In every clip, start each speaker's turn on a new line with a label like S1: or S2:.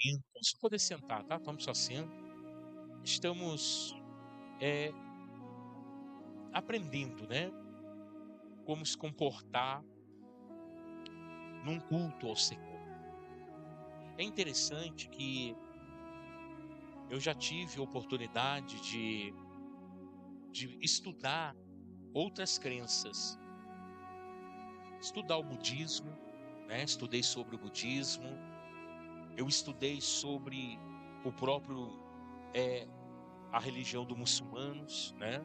S1: lendo, então só poder sentar, tá? Vamos só sendo. Estamos aprendendo, né? Como se comportar num culto ao Senhor. É interessante que eu já tive a oportunidade de estudar outras crenças. Estudar o budismo, né? Estudei sobre o budismo. Eu estudei sobre o próprio a religião dos muçulmanos, né?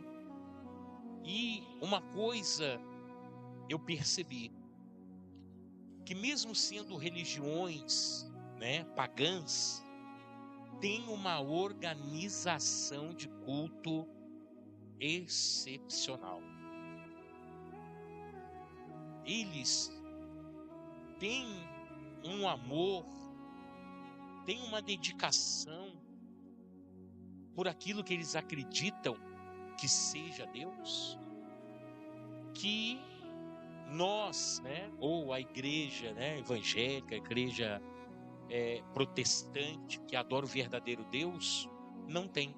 S1: E uma coisa eu percebi, que mesmo sendo religiões, né, pagãs, tem uma organização de culto excepcional. Eles têm um amor, têm uma dedicação por aquilo que eles acreditam que seja Deus, que nós, né, ou a igreja, né, evangélica, a igreja protestante, que adora o verdadeiro Deus, não tem.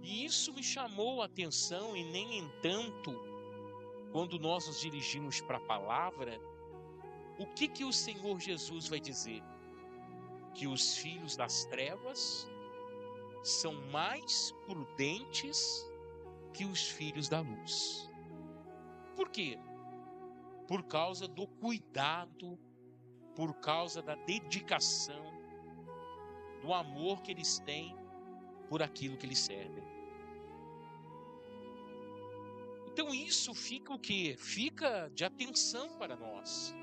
S1: E isso me chamou a atenção, e nem entanto, quando nós nos dirigimos para a palavra, o que o Senhor Jesus vai dizer? Que os filhos das trevas são mais prudentes que os filhos da luz. Por quê? Por causa do cuidado, por causa da dedicação, do amor que eles têm por aquilo que eles servem. Então isso fica o quê? Fica de atenção para nós.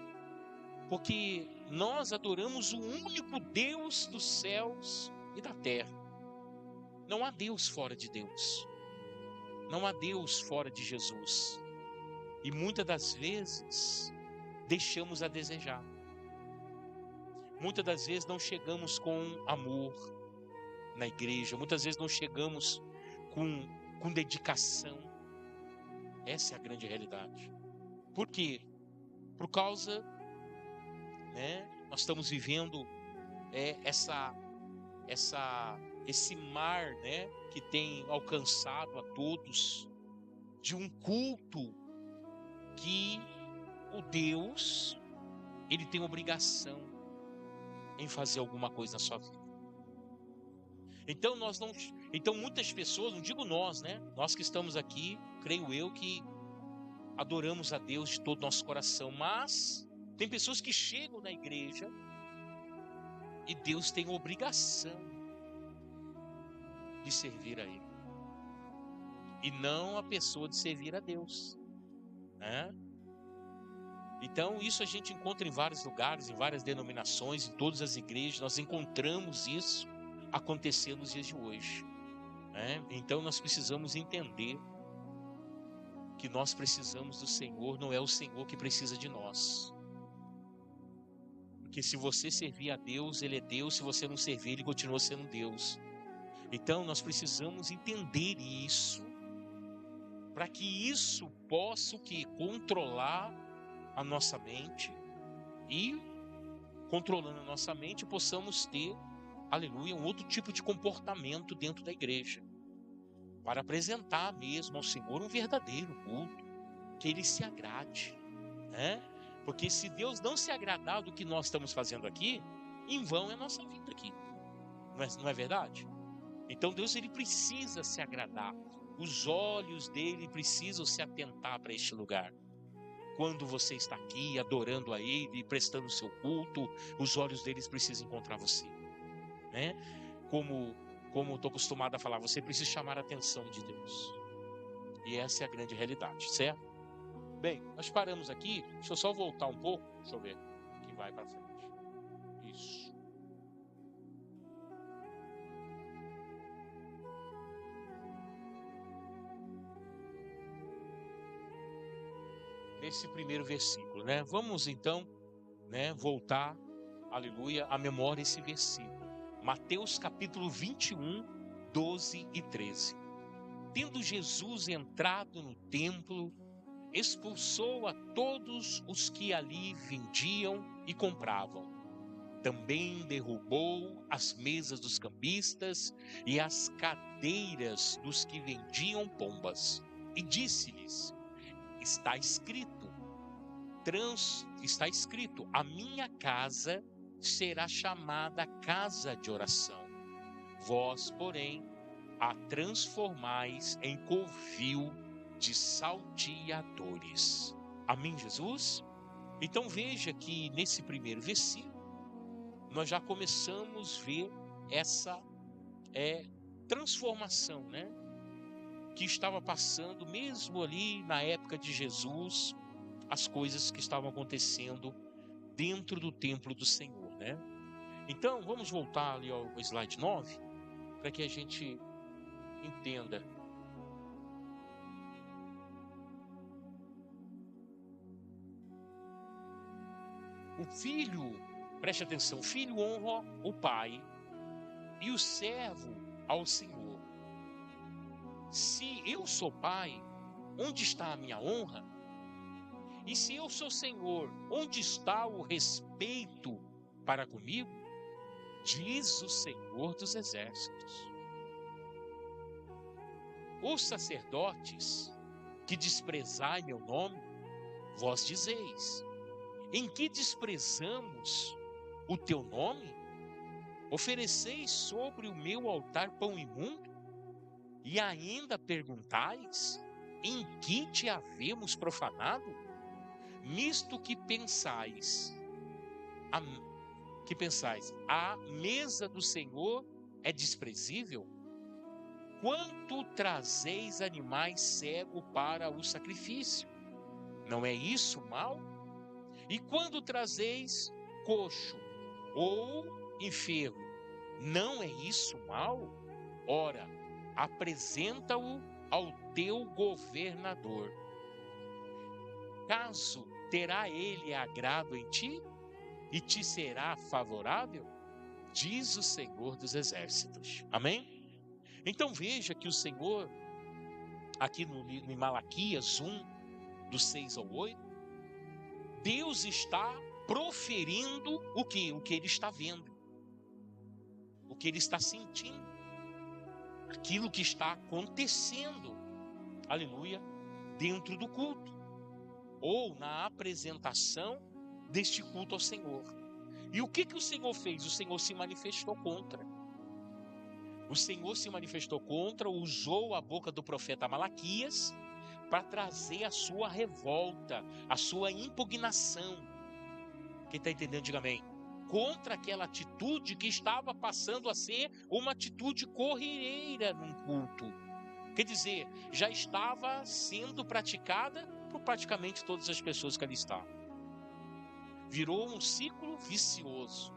S1: Porque nós adoramos o único Deus dos céus e da terra. Não há Deus fora de Deus. Não há Deus fora de Jesus. E muitas das vezes deixamos a desejar. Muitas das vezes não chegamos com amor na igreja. Muitas vezes não chegamos com dedicação. Essa é a grande realidade. Por quê? Por causa, né, nós estamos vivendo esse mar, né, que tem alcançado a todos, de um culto que o Deus, ele tem obrigação em fazer alguma coisa na sua vida. Então muitas pessoas, não digo nós, né, nós que estamos aqui, creio eu que adoramos a Deus de todo o nosso coração, mas tem pessoas que chegam na igreja e Deus tem obrigação de servir a Ele, e não a pessoa de servir a Deus, né? Então isso a gente encontra em vários lugares, em várias denominações, em todas as igrejas, nós encontramos isso acontecer nos dias de hoje, né? Então nós precisamos entender que nós precisamos do Senhor, não é o Senhor que precisa de nós. Porque se você servir a Deus, Ele é Deus. Se você não servir, Ele continua sendo Deus. Então nós precisamos entender isso, para que isso possa controlar a nossa mente, e controlando a nossa mente possamos ter, aleluia, um outro tipo de comportamento dentro da igreja, para apresentar mesmo ao Senhor um verdadeiro culto, que Ele se agrade, né? Porque se Deus não se agradar do que nós estamos fazendo aqui, em vão é a nossa vida aqui, não é verdade? Então Deus, ele precisa se agradar, os olhos dele precisam se atentar para este lugar. Quando você está aqui adorando a Ele, prestando o seu culto, os olhos deles precisam encontrar você, né? Como eu estou acostumado a falar, você precisa chamar a atenção de Deus. E essa é a grande realidade, certo? Bem, nós paramos aqui. Deixa eu só voltar um pouco. Deixa eu ver que vai para frente. Isso. Nesse primeiro versículo, né? Vamos então, né, voltar, aleluia, à memória esse versículo. Mateus capítulo 21, 12 e 13. Tendo Jesus entrado no templo, expulsou a todos os que ali vendiam e compravam, Também derrubou as mesas dos cambistas e as cadeiras dos que vendiam pombas. E disse-lhes: está escrito, a minha casa será chamada casa de oração. Vós, porém, a transformais em covil de salteadores. Amém, Jesus? Então veja que nesse primeiro versículo, nós já começamos a ver essa transformação, né? Que estava passando mesmo ali na época de Jesus, as coisas que estavam acontecendo dentro do templo do Senhor, né? Então, vamos voltar ali ao slide 9, para que a gente entenda. O filho, preste atenção, o filho honra o pai e o servo ao Senhor. Se eu sou pai, onde está a minha honra? E se eu sou Senhor, onde está o respeito para comigo? Diz o Senhor dos Exércitos. Os sacerdotes que desprezai meu nome, vós dizeis: em que desprezamos o teu nome? Ofereceis sobre o meu altar pão imundo? E ainda perguntais: em que te havemos profanado? Nisto que pensais, a mesa do Senhor é desprezível? Quanto trazeis animais cegos para o sacrifício? Não é isso mal? E quando trazeis coxo ou enfermo, não é isso mal? Ora, apresenta-o ao teu governador. Caso terá ele agrado em ti e te será favorável? Diz o Senhor dos Exércitos. Amém? Então veja que o Senhor, aqui no Malaquias 1, do 6 ao 8, Deus está proferindo o que ele está vendo, o que ele está sentindo, aquilo que está acontecendo, aleluia, dentro do culto, ou na apresentação deste culto ao Senhor. E o que o Senhor fez? O Senhor se manifestou contra. O Senhor se manifestou contra, usou a boca do profeta Malaquias para trazer a sua revolta, a sua impugnação. Quem está entendendo, diga amém. Contra aquela atitude que estava passando a ser uma atitude corriqueira num culto. Quer dizer, já estava sendo praticada por praticamente todas as pessoas que ali estavam. Virou um ciclo vicioso.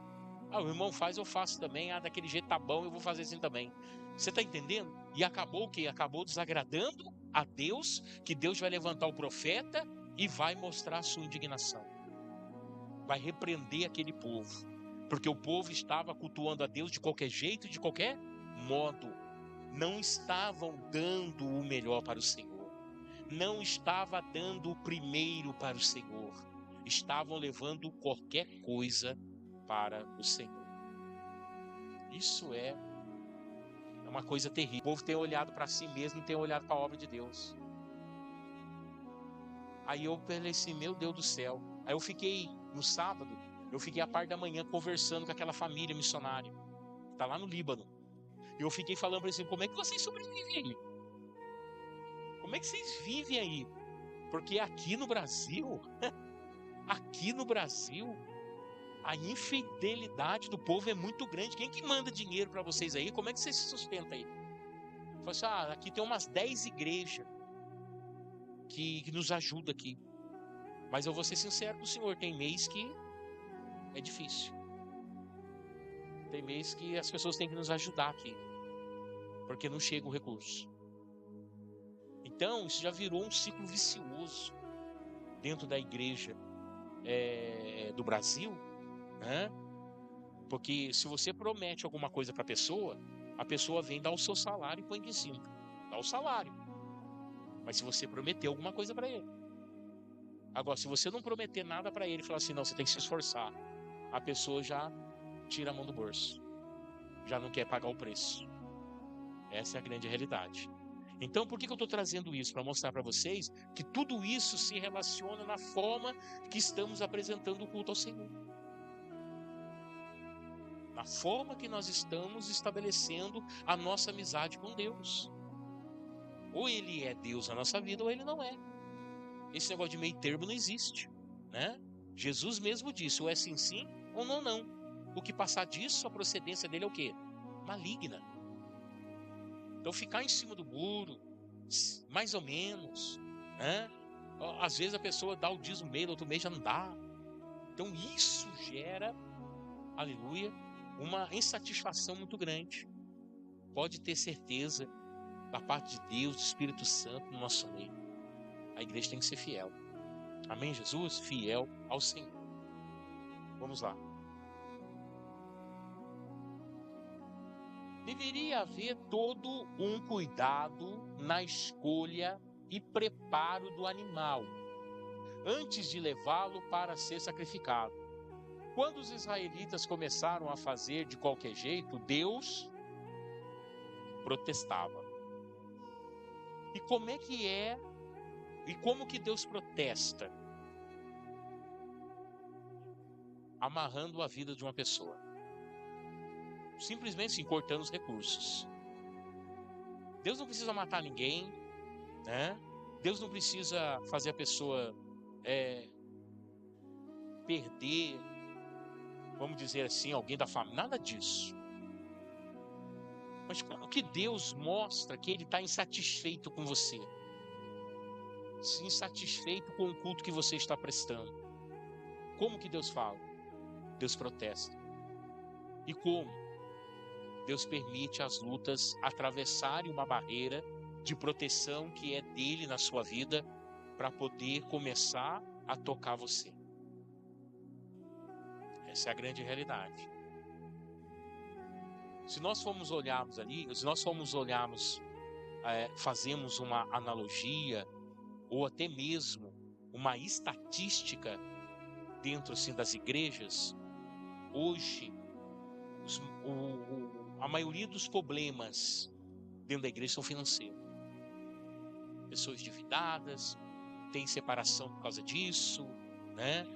S1: O irmão faz, eu faço também. Daquele jeito tá bom, eu vou fazer assim também. Você está entendendo? E acabou o quê? Acabou desagradando a Deus, que Deus vai levantar o profeta e vai mostrar a sua indignação. Vai repreender aquele povo. Porque o povo estava cultuando a Deus de qualquer jeito, de qualquer modo. Não estavam dando o melhor para o Senhor. Não estava dando o primeiro para o Senhor. Estavam levando qualquer coisa para o Senhor. Isso é uma coisa terrível. O povo tem olhado para si mesmo e tem olhado para a obra de Deus. Aí eu falei assim, meu Deus do céu. Aí eu fiquei, no sábado, a parte da manhã conversando com aquela família missionária, que está lá no Líbano. E eu fiquei falando para eles assim, como é que vocês sobrevivem aí? Como é que vocês vivem aí? Porque aqui no Brasil, a infidelidade do povo é muito grande. Quem que manda dinheiro para vocês aí? Como é que vocês se sustentam aí? Eu falei assim, aqui tem umas 10 igrejas que nos ajudam aqui. Mas eu vou ser sincero com o senhor, tem mês que é difícil. Tem mês que as pessoas têm que nos ajudar aqui, porque não chega o recurso. Então, isso já virou um ciclo vicioso dentro da igreja do Brasil, né? Porque se você promete alguma coisa para a pessoa vem dar o seu salário e põe aqui em cima. Dá o salário. Mas se você prometer alguma coisa para ele. Agora, se você não prometer nada para ele e falar assim, não, você tem que se esforçar, a pessoa já tira a mão do bolso. Já não quer pagar o preço. Essa é a grande realidade. Então, por que eu estou trazendo isso? Para mostrar para vocês que tudo isso se relaciona na forma que estamos apresentando o culto ao Senhor. Na forma que nós estamos estabelecendo a nossa amizade com Deus. Ou Ele é Deus na nossa vida, ou Ele não é. Esse negócio de meio termo não existe, né? Jesus mesmo disse, ou é sim, sim, ou não, não. O que passar disso, a procedência dele é o quê? Maligna. Então ficar em cima do muro, mais ou menos, né? Às vezes a pessoa dá o dízimo meio, outro mês já não dá. Então isso gera, aleluia, uma insatisfação muito grande. Pode ter certeza da parte de Deus, do Espírito Santo no nosso meio. A igreja tem que ser fiel. Amém, Jesus? Fiel ao Senhor. Vamos lá. Deveria haver todo um cuidado na escolha e preparo do animal, antes de levá-lo para ser sacrificado. Quando os israelitas começaram a fazer de qualquer jeito, Deus protestava. E como é que é? E como que Deus protesta? Amarrando a vida de uma pessoa. Simplesmente assim, cortando os recursos. Deus não precisa matar ninguém, né? Deus não precisa fazer a pessoa perder, vamos dizer assim, alguém da família. Nada disso. Mas como que Deus mostra que Ele está insatisfeito com você? Insatisfeito com o culto que você está prestando? Como que Deus fala? Deus protesta. E como? Deus permite as lutas atravessarem uma barreira de proteção que é dele na sua vida para poder começar a tocar você. Essa é a grande realidade. Se nós formos olharmos ali, fazemos uma analogia ou até mesmo uma estatística dentro assim das igrejas, hoje a maioria dos problemas dentro da igreja são financeiros. Pessoas endividadas, tem separação por causa disso, né?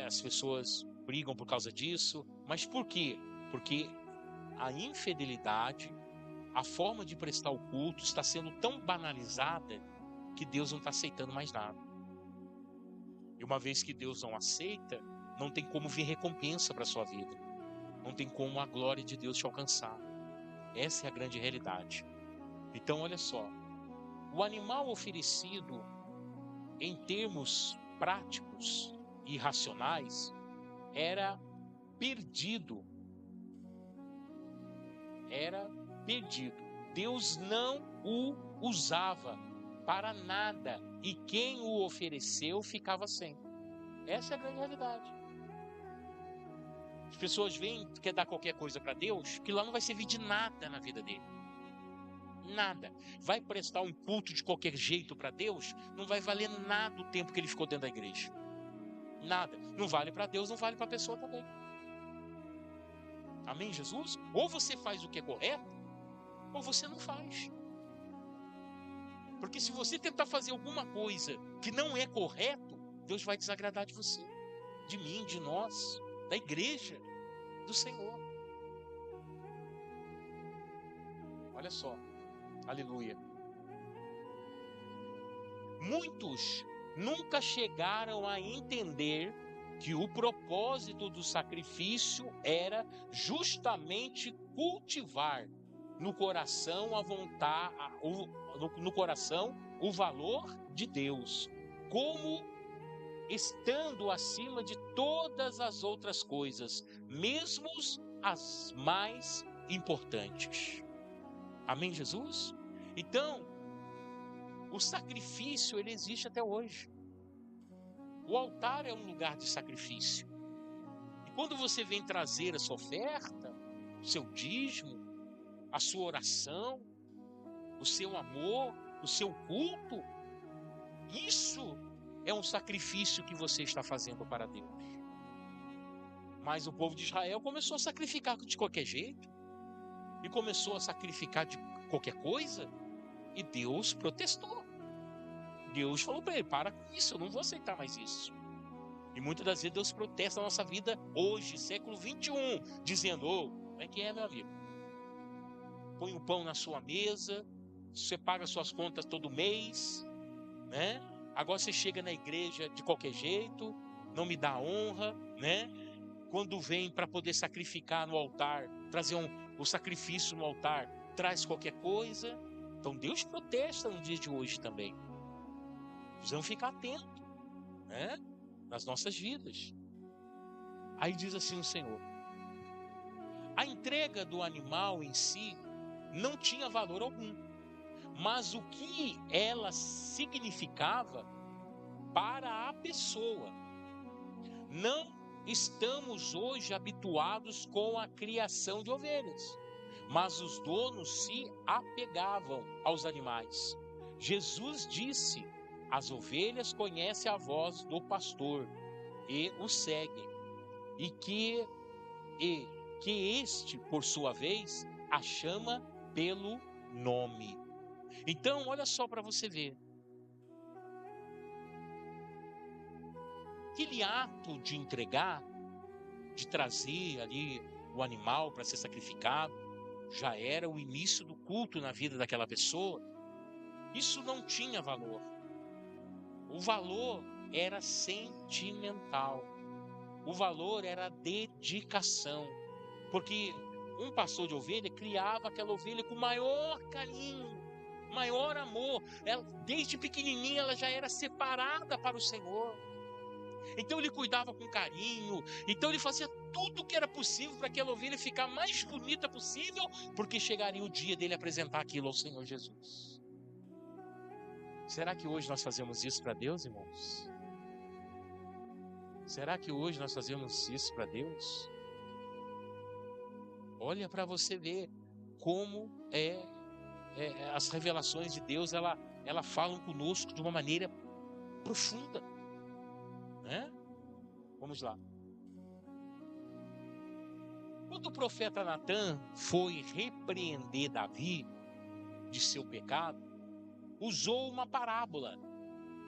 S1: As pessoas brigam por causa disso. Mas por quê? Porque a infidelidade, a forma de prestar o culto está sendo tão banalizada que Deus não está aceitando mais nada. E uma vez que Deus não aceita, não tem como vir recompensa para a sua vida. Não tem como a glória de Deus te alcançar. Essa é a grande realidade. Então, olha só. O animal oferecido, em termos práticos e racionais, era perdido. Era perdido. Deus não o usava para nada. E quem o ofereceu ficava sem. Essa é a grande realidade. As pessoas vêm, quer dar qualquer coisa para Deus, que lá não vai servir de nada na vida dele. Nada. Vai prestar um culto de qualquer jeito para Deus, não vai valer nada o tempo que ele ficou dentro da igreja. Nada. Não vale para Deus, não vale para a pessoa também. Amém, Jesus? Ou você faz o que é correto, ou você não faz. Porque se você tentar fazer alguma coisa que não é correto, Deus vai desagradar de você, de mim, de nós, da igreja, do Senhor. Olha só. Aleluia. Muitos nunca chegaram a entender que o propósito do sacrifício era justamente cultivar no coração no coração o valor de Deus, como estando acima de todas as outras coisas, mesmo as mais importantes. Amém, Jesus? Então, o sacrifício, ele existe até hoje. O altar é um lugar de sacrifício. E quando você vem trazer a sua oferta, o seu dízimo, a sua oração, o seu amor, o seu culto, isso é um sacrifício que você está fazendo para Deus. Mas o povo de Israel começou a sacrificar de qualquer jeito. E começou a sacrificar de qualquer coisa. E Deus protestou. Deus falou para ele: para com isso, eu não vou aceitar mais isso. E muitas das vezes Deus protesta a nossa vida hoje, século 21, dizendo: como é que é, meu amigo? Põe o pão na sua mesa, você paga suas contas todo mês, né? Agora você chega na igreja de qualquer jeito, não me dá honra, né? Quando vem para poder sacrificar no altar, trazer o sacrifício no altar, traz qualquer coisa. Então Deus protesta no dia de hoje também. Precisamos ficar atentos, né? Nas nossas vidas. Aí diz assim o Senhor: a entrega do animal em si não tinha valor algum, mas o que ela significava para a pessoa. Não estamos hoje habituados com a criação de ovelhas, mas os donos se apegavam aos animais. Jesus disse: as ovelhas conhecem a voz do pastor e o seguem, e que este, por sua vez, a chama pelo nome. Então, olha só para você ver. Aquele ato de entregar, de trazer ali o animal para ser sacrificado, já era o início do culto na vida daquela pessoa. Isso não tinha valor. O valor era sentimental. O valor era dedicação. Porque um pastor de ovelha criava aquela ovelha com maior carinho, maior amor. Ela, desde pequenininha ela já era separada para o Senhor. Então ele cuidava com carinho. Então ele fazia tudo o que era possível para aquela ovelha ficar mais bonita possível, porque chegaria o dia dele apresentar aquilo ao Senhor Jesus. Será que hoje nós fazemos isso para Deus, irmãos? Será que hoje nós fazemos isso para Deus? Olha para você ver como as revelações de Deus, ela falam conosco de uma maneira profunda, né? Vamos lá. Quando o profeta Natã foi repreender Davi de seu pecado, usou uma parábola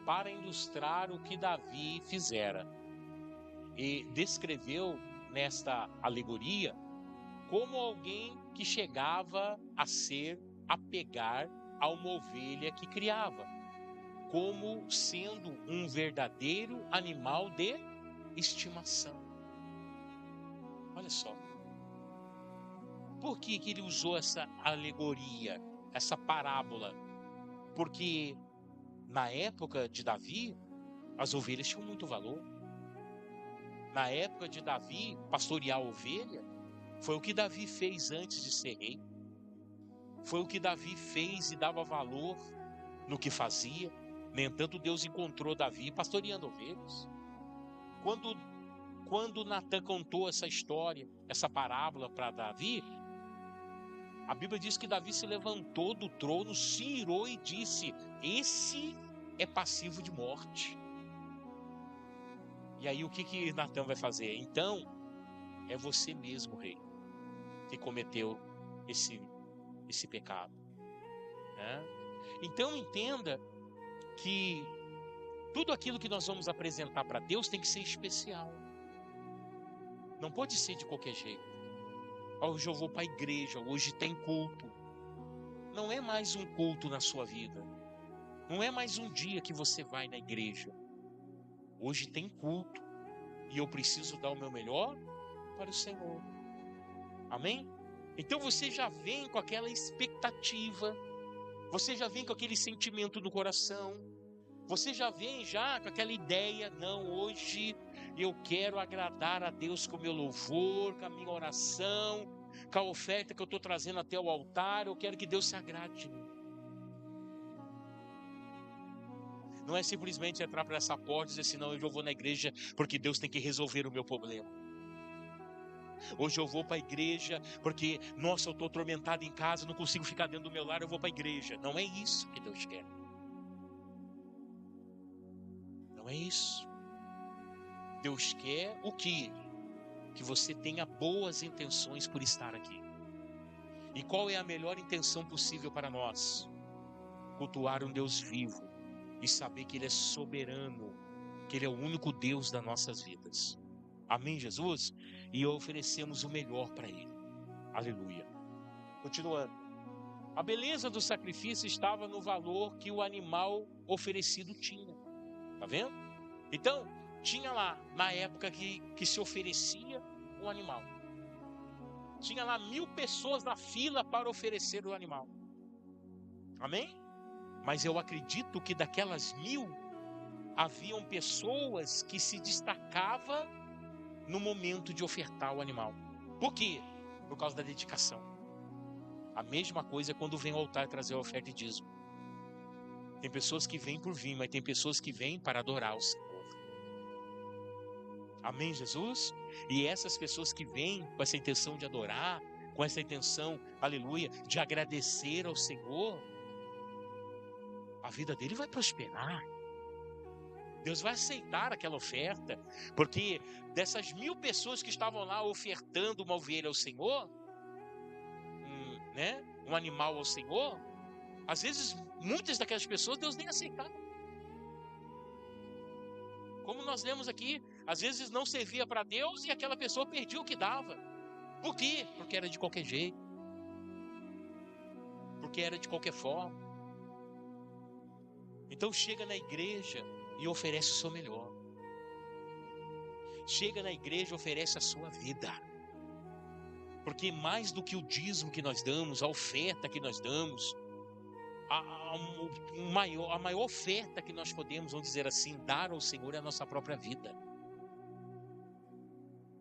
S1: para ilustrar o que Davi fizera. E descreveu nesta alegoria como alguém que chegava a ser apegar a uma ovelha que criava, como sendo um verdadeiro animal de estimação. Olha só. Por que ele usou essa alegoria, essa parábola? Porque na época de Davi, as ovelhas tinham muito valor. Na época de Davi, pastorear a ovelha foi o que Davi fez antes de ser rei. Foi o que Davi fez e dava valor no que fazia. No entanto, Deus encontrou Davi pastoreando ovelhas. Quando Natã contou essa história, essa parábola para Davi, a Bíblia diz que Davi se levantou do trono, se irou e disse: esse é passivo de morte. E aí o que Natã vai fazer? Então, é você mesmo, rei, que cometeu esse pecado, né? Então entenda que tudo aquilo que nós vamos apresentar para Deus tem que ser especial. Não pode ser de qualquer jeito. Hoje eu vou para a igreja, hoje tem culto. Não é mais um culto na sua vida. Não é mais um dia que você vai na igreja. Hoje tem culto. E eu preciso dar o meu melhor para o Senhor. Amém? Então você já vem com aquela expectativa. Você já vem com aquele sentimento no coração. Você já vem já com aquela ideia: não, hoje eu quero agradar a Deus com o meu louvor, com a minha oração, com a oferta que eu estou trazendo até o altar. Eu quero que Deus se agrade de mim. Não é simplesmente entrar para essa porta e dizer assim: não, hoje eu vou na igreja porque Deus tem que resolver o meu problema. Hoje eu vou para a igreja porque, nossa, eu estou atormentado em casa, não consigo ficar dentro do meu lar, eu vou para a igreja. Não é isso que Deus quer. Não é isso. Deus quer o quê? que você tenha boas intenções por estar aqui. E qual é a melhor intenção possível para nós? Cultuar um Deus vivo e saber que Ele é soberano, que Ele é o único Deus das nossas vidas. Amém, Jesus? E oferecemos o melhor para Ele. Aleluia. Continuando. A beleza do sacrifício estava no valor que o animal oferecido tinha. Tá vendo? Então, tinha lá, na época que se oferecia um animal. Tinha lá 1000 pessoas na fila para oferecer o animal. Amém? Mas eu acredito que daquelas 1000, haviam pessoas que se destacavam no momento de ofertar o animal. Por quê? Por causa da dedicação. A mesma coisa é quando vem ao altar trazer a oferta e dízimo. Tem pessoas que vêm por vir, mas tem pessoas que vêm para adorar o Senhor. Amém, Jesus? E essas pessoas que vêm com essa intenção de adorar, com essa intenção, aleluia, de agradecer ao Senhor, a vida dele vai prosperar. Deus vai aceitar aquela oferta, porque dessas 1000 pessoas que estavam lá ofertando uma ovelha ao Senhor, um animal ao Senhor, às vezes muitas daquelas pessoas Deus nem aceitava. Como nós lemos aqui, às vezes não servia para Deus e aquela pessoa perdia o que dava. Por quê? Porque era de qualquer jeito. Porque era de qualquer forma. Então chega na igreja e oferece o seu melhor. Chega na igreja e oferece a sua vida. Porque mais do que o dízimo que nós damos, a oferta que nós damos, a maior oferta que nós podemos, vamos dizer assim, dar ao Senhor é a nossa própria vida.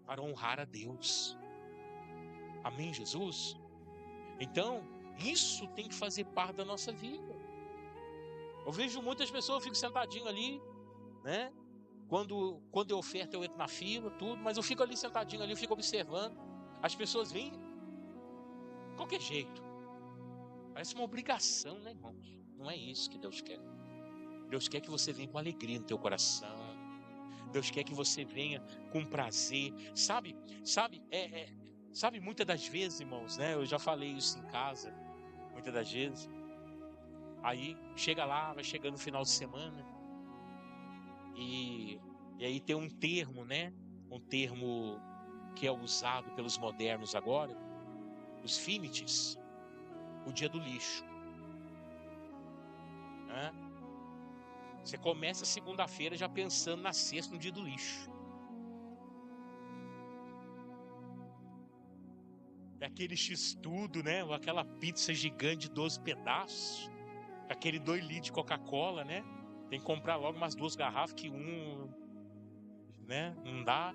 S1: Para honrar a Deus. Amém, Jesus? Então, isso tem que fazer parte da nossa vida. Eu vejo muitas pessoas, eu fico sentadinho ali, né? Quando eu oferto, eu entro na fila, tudo, mas eu fico ali sentadinho ali, eu fico observando. As pessoas vêm de qualquer jeito. Parece uma obrigação, né, irmãos? Não é isso que Deus quer. Deus quer que você venha com alegria no teu coração. Deus quer que você venha com prazer. Sabe, muitas das vezes, irmãos, né? Eu já falei isso em casa, muitas das vezes. Aí chega lá, vai chegando no final de semana. E aí tem um termo, né? Um termo que é usado pelos modernos agora, os finites, o dia do lixo. Você começa segunda-feira já pensando na sexta, no dia do lixo. É aquele x-tudo, né? Ou aquela pizza gigante de 12 pedaços, aquele 2 litros de Coca-Cola, né? Tem que comprar logo umas 2 garrafas, que né? Não dá.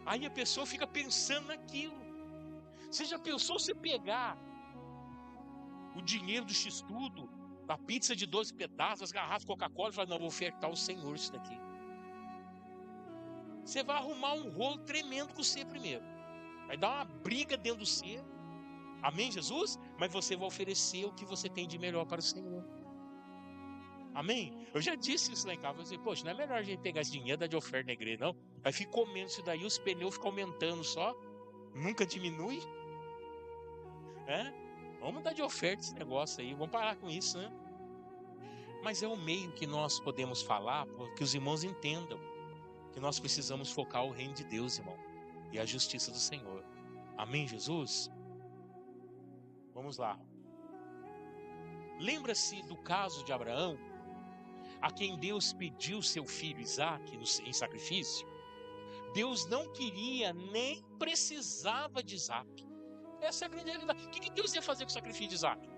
S1: Aí a pessoa fica pensando naquilo. Você já pensou você pegar o dinheiro do x-tudo, a pizza de 12 pedaços, as garrafas de Coca-Cola, e falar, não, vou ofertar ao Senhor isso daqui. Você vai arrumar um rolo tremendo com você primeiro. Vai dar uma briga dentro do você. Amém, Jesus? Mas você vai oferecer o que você tem de melhor para o Senhor. Amém? Eu já disse isso lá em casa. Eu falei, poxa, não é melhor a gente pegar esse dinheiro e dar de oferta na igreja, não? Aí fica comendo isso daí, os pneus ficam aumentando só. Nunca diminui. Vamos dar de oferta esse negócio aí. Vamos parar com isso, né? Mas é o meio que nós podemos falar, para que os irmãos entendam que nós precisamos focar o reino de Deus, irmão, e a justiça do Senhor. Amém, Jesus? Vamos lá. Lembra-se do caso de Abraão, a quem Deus pediu seu filho Isaque em sacrifício? Deus não queria nem precisava de Isaque. Essa é a grande realidade. O que Deus ia fazer com o sacrifício de Isaque?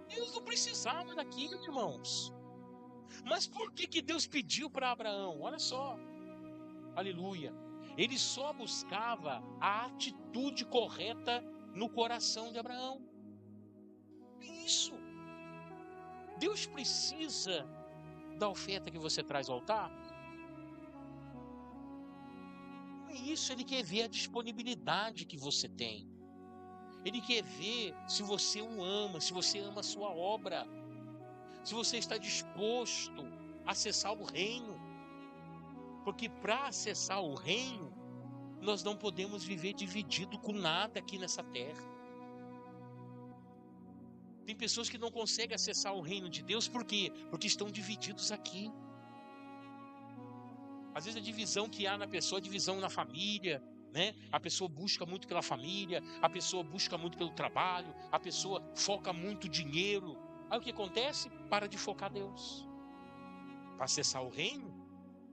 S1: Deus não precisava daquilo, irmãos. Mas por que Deus pediu para Abraão? Olha só. Aleluia. Ele só buscava a atitude correta no coração de Abraão. Isso. Deus precisa da oferta que você traz ao altar? Não é isso, Ele quer ver a disponibilidade que você tem. Ele quer ver se você o ama, se você ama a sua obra, se você está disposto a acessar o reino. Porque para acessar o reino, nós não podemos viver dividido com nada aqui nessa terra. Tem pessoas que não conseguem acessar o reino de Deus, por quê? Porque estão divididos aqui. Às vezes a divisão que há na pessoa, a divisão na família, né? A pessoa busca muito pela família, a pessoa busca muito pelo trabalho, a pessoa foca muito dinheiro. Aí o que acontece? Para de focar Deus. Para acessar o reino,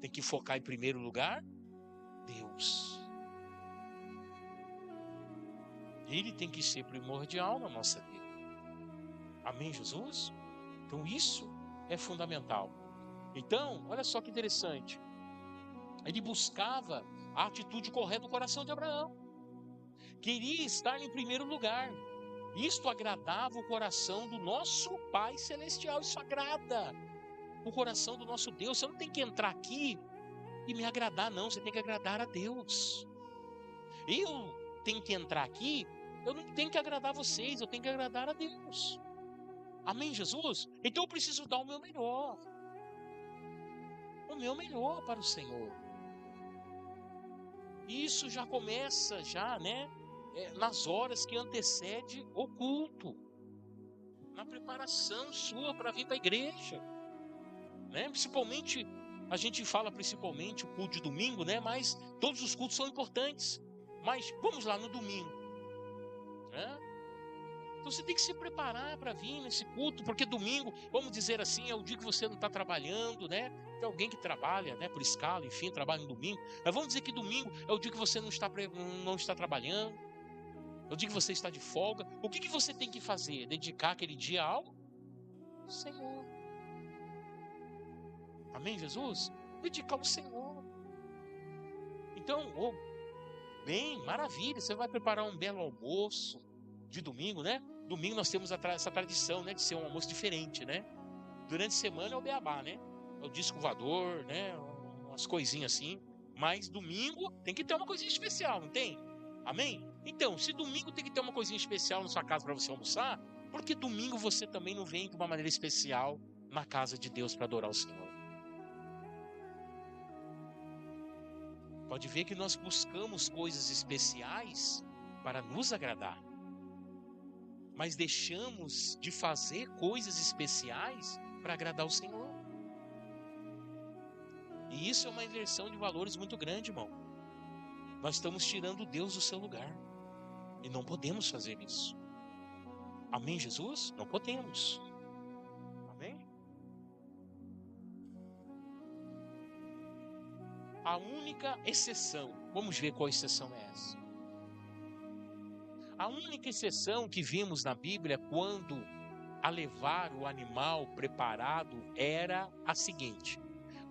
S1: tem que focar em primeiro lugar Deus. Ele tem que ser primordial na nossa vida. Amém, Jesus? Então isso é fundamental. Então, olha só que interessante. Ele buscava a atitude correta do coração de Abraão. Queria estar em primeiro lugar. Isto agradava o coração do nosso Pai Celestial. Isso agrada o coração do nosso Deus. Você não tem que entrar aqui e me agradar, não. Você tem que agradar a Deus. Eu tenho que entrar aqui, eu não tenho que agradar vocês, eu tenho que agradar a Deus. Amém, Jesus? Então eu preciso dar o meu melhor. O meu melhor para o Senhor. Isso já começa, né? Nas horas que antecede o culto. Na preparação sua para vir para a igreja. Né? Principalmente, a gente fala principalmente o culto de domingo, né? Mas todos os cultos são importantes. Mas vamos lá no domingo. Né? Então você tem que se preparar para vir nesse culto, porque domingo, vamos dizer assim, é o dia que você não está trabalhando, né? Tem alguém que trabalha, né? Por escala, enfim, trabalha no domingo. Mas vamos dizer que domingo é o dia que você não está trabalhando, é o dia que você está de folga. O que você tem que fazer? Dedicar aquele dia ao Senhor. Amém, Jesus? Dedicar ao Senhor. Então, bem, maravilha, você vai preparar um belo almoço de domingo, né? Domingo nós temos essa tradição, né, de ser um almoço diferente, né? Durante a semana é o beabá, né? É o disco voador, né? Umas coisinhas assim. Mas domingo tem que ter uma coisinha especial, não tem? Amém? Então, se domingo tem que ter uma coisinha especial na sua casa para você almoçar, por que domingo você também não vem de uma maneira especial na casa de Deus para adorar o Senhor? Pode ver que nós buscamos coisas especiais para nos agradar. Mas deixamos de fazer coisas especiais para agradar o Senhor. E isso é uma inversão de valores muito grande, irmão. Nós estamos tirando Deus do seu lugar. E não podemos fazer isso. Amém, Jesus? Não podemos. Amém? A única exceção, vamos ver qual exceção é essa. A única exceção que vimos na Bíblia quando a levar o animal preparado era a seguinte: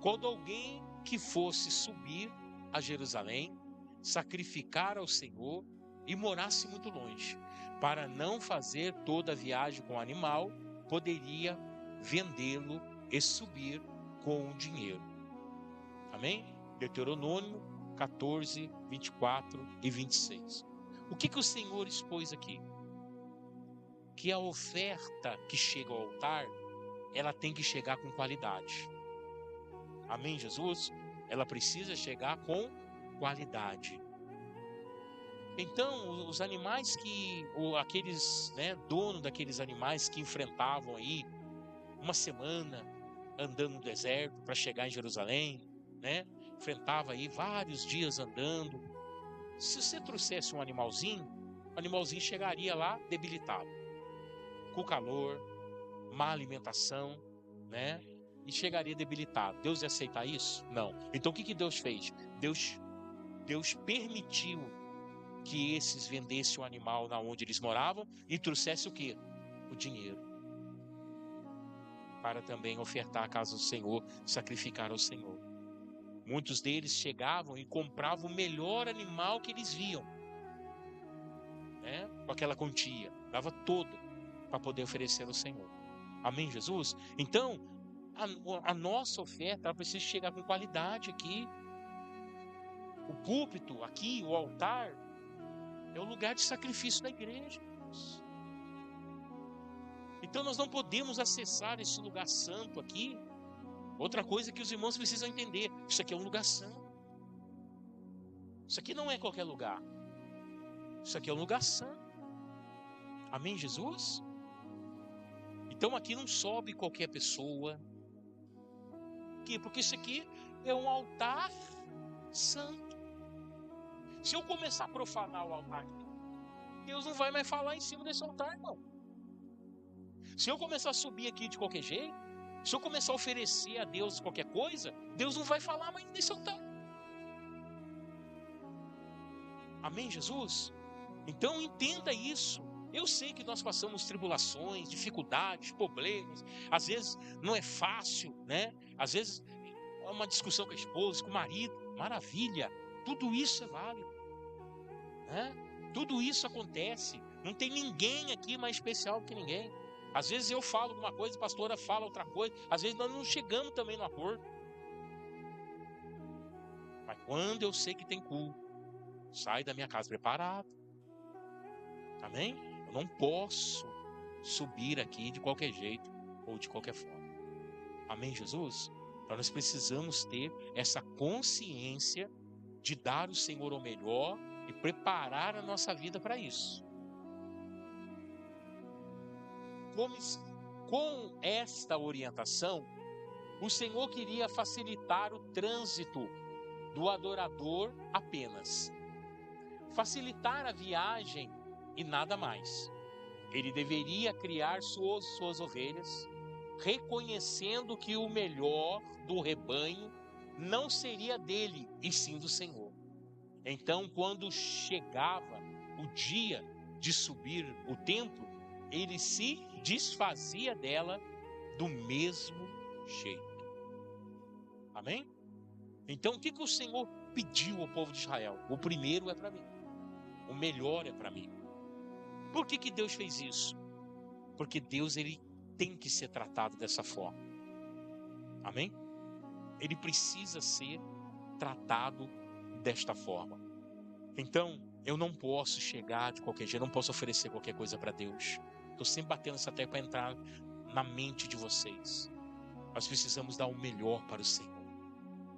S1: quando alguém que fosse subir a Jerusalém, sacrificar ao Senhor e morasse muito longe, para não fazer toda a viagem com o animal, poderia vendê-lo e subir com o dinheiro. Amém? Deuteronômio 14, 24 e 26. O que o Senhor expôs aqui? Que a oferta que chega ao altar, ela tem que chegar com qualidade. Amém, Jesus? Ela precisa chegar com qualidade. Então, os animais ou aqueles, né, donos daqueles animais que enfrentavam aí uma semana andando no deserto para chegar em Jerusalém, né? Enfrentava aí vários dias andando. Se você trouxesse um animalzinho, o animalzinho chegaria lá debilitado, com calor, má alimentação, né? E chegaria debilitado. Deus ia aceitar isso? Não. Então o que Deus fez? Deus permitiu que esses vendessem o animal na onde eles moravam e trouxesse o quê? O dinheiro. Para também ofertar a casa do Senhor, sacrificar ao Senhor. Muitos deles chegavam e compravam o melhor animal que eles viam, né? Com aquela quantia, dava todo para poder oferecer ao Senhor. Amém, Jesus? Então, a nossa oferta ela precisa chegar com qualidade aqui. O púlpito aqui, o altar, é o lugar de sacrifício da igreja. Então nós não podemos acessar esse lugar santo aqui Outra coisa que os irmãos precisam entender: isso aqui é um lugar santo. Isso aqui não é qualquer lugar. Isso aqui é um lugar santo. Amém, Jesus? Então aqui não sobe qualquer pessoa. Por quê? Porque isso aqui é um altar santo. Se eu começar a profanar o altar, Deus não vai mais falar em cima desse altar, irmão. Se eu começar a subir aqui de qualquer jeito, se eu começar a oferecer a Deus qualquer coisa, Deus não vai falar mais nesse altar. Amém, Jesus? Então entenda isso. Eu sei que nós passamos tribulações, dificuldades, problemas. Às vezes não é fácil, né? Às vezes é uma discussão com a esposa, com o marido. Maravilha. Tudo isso é válido, né? Tudo isso acontece. Não tem ninguém aqui mais especial do que ninguém. Às vezes eu falo alguma coisa, a pastora fala outra coisa. Às vezes nós não chegamos também no acordo. Mas quando eu sei que tem culto, saio da minha casa preparado. Amém? Eu não posso subir aqui de qualquer jeito ou de qualquer forma. Amém, Jesus? Então nós precisamos ter essa consciência de dar ao Senhor o melhor e preparar a nossa vida para isso. Com esta orientação, o Senhor queria facilitar o trânsito do adorador apenas. Facilitar a viagem e nada mais. Ele deveria criar suas ovelhas, reconhecendo que o melhor do rebanho não seria dele, e sim do Senhor. Então, quando chegava o dia de subir o templo, ele se desfazia dela do mesmo jeito. Amém? Então, o que o Senhor pediu ao povo de Israel? O primeiro é para mim. O melhor é para mim. Por que Deus fez isso? Porque Deus, ele tem que ser tratado dessa forma. Amém? Ele precisa ser tratado desta forma. Então, eu não posso chegar de qualquer jeito, não posso oferecer qualquer coisa para Deus. Estou sempre batendo essa tecla para entrar na mente de vocês. Nós precisamos dar o melhor para o Senhor.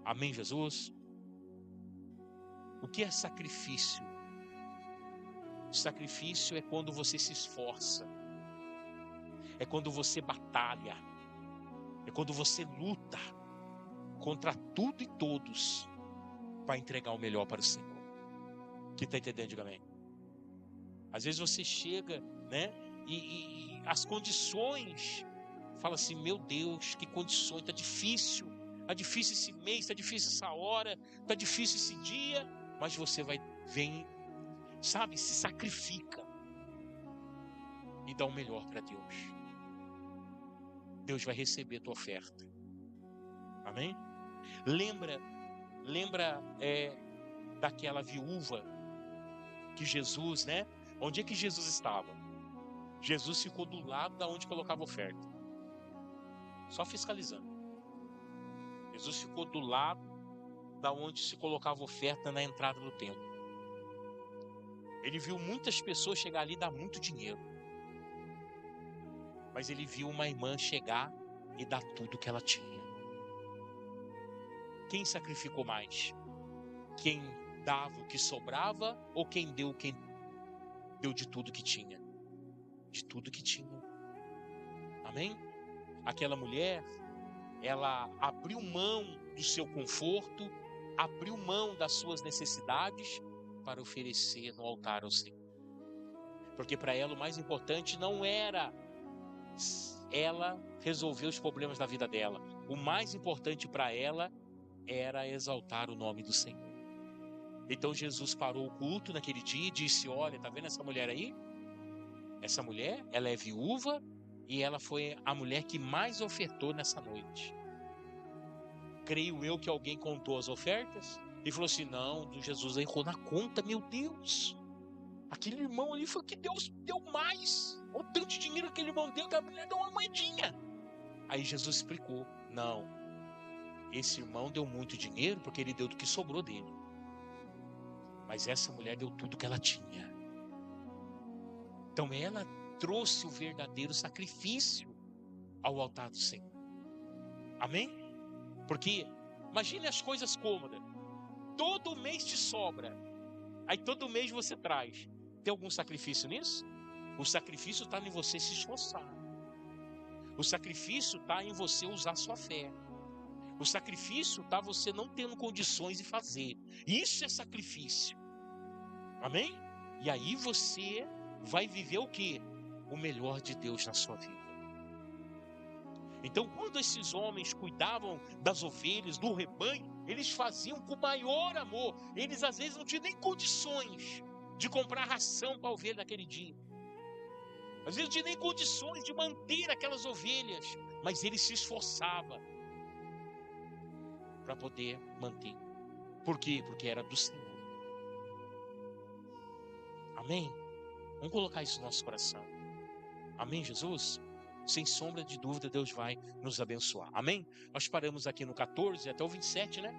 S1: Amém, Jesus? O que é sacrifício? Sacrifício é quando você se esforça, é quando você batalha, é quando você luta contra tudo e todos para entregar o melhor para o Senhor. Quem está entendendo, diga amém. Às vezes você chega, né, e as condições, fala assim: meu Deus, que condições, está difícil esse mês, está difícil essa hora, está difícil esse dia, mas você vem, sabe, se sacrifica e dá o melhor para Deus. Deus vai receber a tua oferta. Amém? Lembra daquela viúva que Jesus, né? Onde é que Jesus estava? Jesus ficou do lado da onde colocava a oferta, só fiscalizando. Jesus ficou do lado da onde se colocava a oferta na entrada do templo. Ele viu muitas pessoas chegar ali e dar muito dinheiro, mas ele viu uma irmã chegar e dar tudo que ela tinha. Quem sacrificou mais? Quem dava o que sobrava ou quem deu de tudo que tinha? De tudo que tinha. Amém? Aquela mulher, ela abriu mão do seu conforto, abriu mão das suas necessidades para oferecer no altar ao Senhor. Porque para ela o mais importante não era ela resolver os problemas da vida dela. O mais importante para ela era exaltar o nome do Senhor. Então Jesus parou o culto naquele dia e disse: olha, tá vendo essa mulher aí? Essa mulher, ela é viúva e ela foi a mulher que mais ofertou nessa noite. Creio eu que alguém contou as ofertas e falou assim: não, Jesus errou na conta, meu Deus. Aquele irmão ali foi que Deus deu mais. Olha o tanto de dinheiro que aquele irmão deu, que a mulher deu uma moedinha. Aí Jesus explicou: não, esse irmão deu muito dinheiro porque ele deu do que sobrou dele. Mas essa mulher deu tudo que ela tinha. Então ela trouxe o verdadeiro sacrifício ao altar do Senhor. Amém? Porque imagine as coisas cômodas. Todo mês te sobra. Aí todo mês você traz. Tem algum sacrifício nisso? O sacrifício está em você se esforçar. O sacrifício está em você usar sua fé. O sacrifício está você não tendo condições de fazer. Isso é sacrifício. Amém? E aí você vai viver o quê? O melhor de Deus na sua vida. Então, quando esses homens cuidavam das ovelhas, do rebanho, eles faziam com maior amor. Eles às vezes não tinham nem condições de comprar ração para a ovelha naquele dia. Às vezes não tinham nem condições de manter aquelas ovelhas, mas eles se esforçavam para poder manter. Por quê? Porque era do Senhor. Amém? Vamos colocar isso no nosso coração. Amém, Jesus? Sem sombra de dúvida, Deus vai nos abençoar. Amém? Nós paramos aqui no 14 até o 27, né?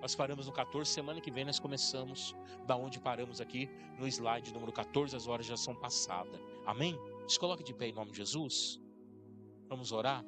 S1: Nós paramos no 14, semana que vem nós começamos da onde paramos aqui no slide número 14, as horas já são passadas. Amém? Se coloque de pé em nome de Jesus. Vamos orar.